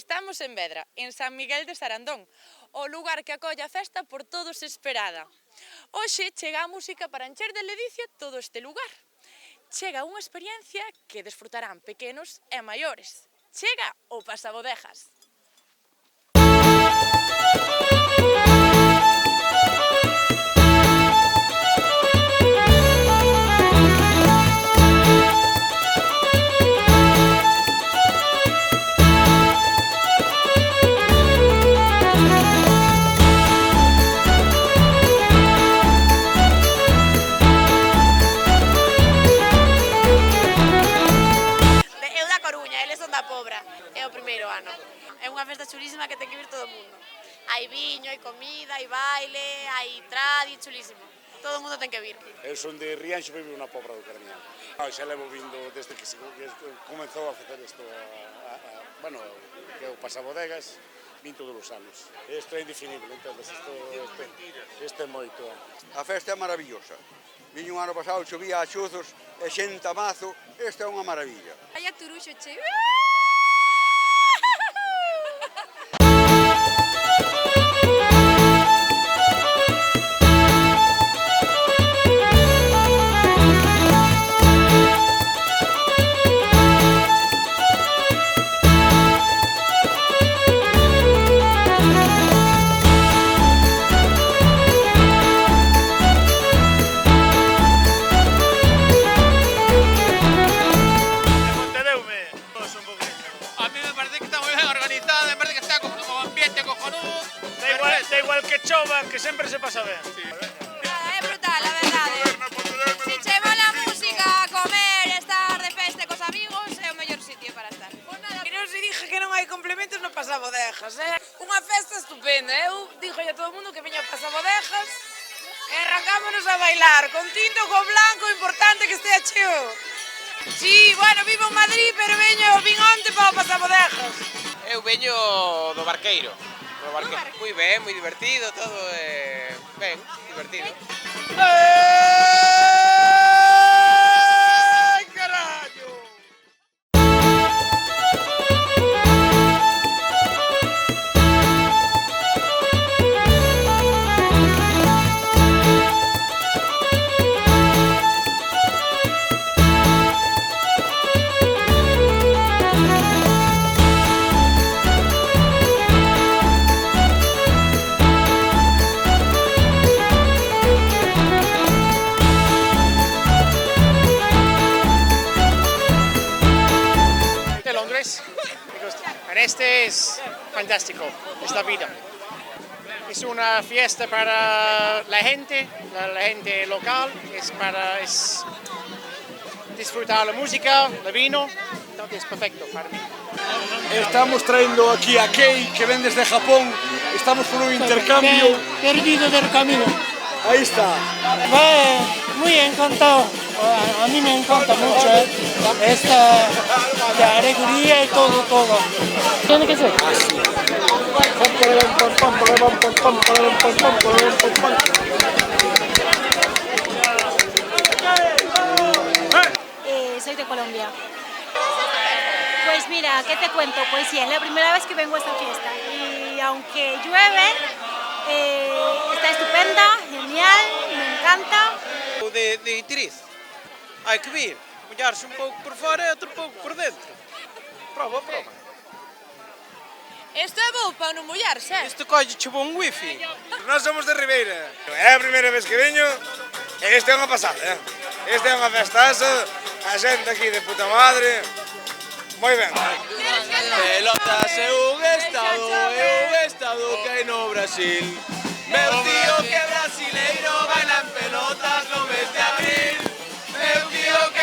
Estamos en Vedra, en San Miguel de Sarandón, o lugar que acolle a festa por todos esperada. Hoxe chega a música para encher de ledicia todo este lugar. Chega unha experiencia que desfrutarán pequenos e maiores. Chega o Pasabodejas. É o primeiro ano. É unha festa chulísima que ten que vir todo o mundo. Hai viño, hai comida, hai baile, hai tradi, chulísimo. Todo o mundo ten que vir. Eu son de Rianxo, vivo na Pobra do Caramiñal. Xa levo vindo desde que comenzou a facer isto, bueno, que é o Pasabodegas, vin todos os anos. Isto é indefinible, entendes? Isto é moito. A festa é maravillosa. Viño un ano pasado, chovía a chuzos, e xenta mazo, esta é unha maravilla. Hai a turuxo che. Da igual que chova, que sempre se pasa ben. É brutal, a verdade. Se che mola a música, comer, estar de festa cos amigos, é o mellor sitio para estar. Que non se dixe que non hai complementos no Pasabodejas, Unha festa estupenda, eu dixo a todo o mundo que veña ao Pasabodejas e arrancámonos a bailar, con tinto, con blanco, importante que estea cheo. Sí, bueno, vivo en Madrid, pero vin onte para o Pasabodejas. Eu veño do Barqueiro. Moi ben, moi divertido, todo ben, divertido. Ai, carallo! Este es fantástico, es la vida. Es una fiesta para la gente local, es disfrutar la música, el vino, entonces es perfecto para mí. Estamos trayendo aquí a Kei, que ven desde Japón, estamos por un intercambio. Perdido del camino. Ahí está. Muy encantado, a mí me encanta mucho esta alegría y todo. Tiene que ser. Soy de Colombia. Pues mira, ¿qué te cuento? Pues sí, es la primera vez que vengo a esta fiesta y aunque llueve, está estupenda, genial, me encanta. De Itiriz, hai que vir, mollarse un pouco por fora e outro pouco por dentro. Prova. Isto é bo para non mollarse. Isto colle che bon wifi. Nós somos de Ribeira. É a primeira vez que veño e isto é unha pasada, Isto é unha festaza, a xente aquí de puta madre. Moi ben. Pelotas é un estado que hai no Brasil. Meu tío que é brasileiro baila en pelotas no mes de abril. Meu tío que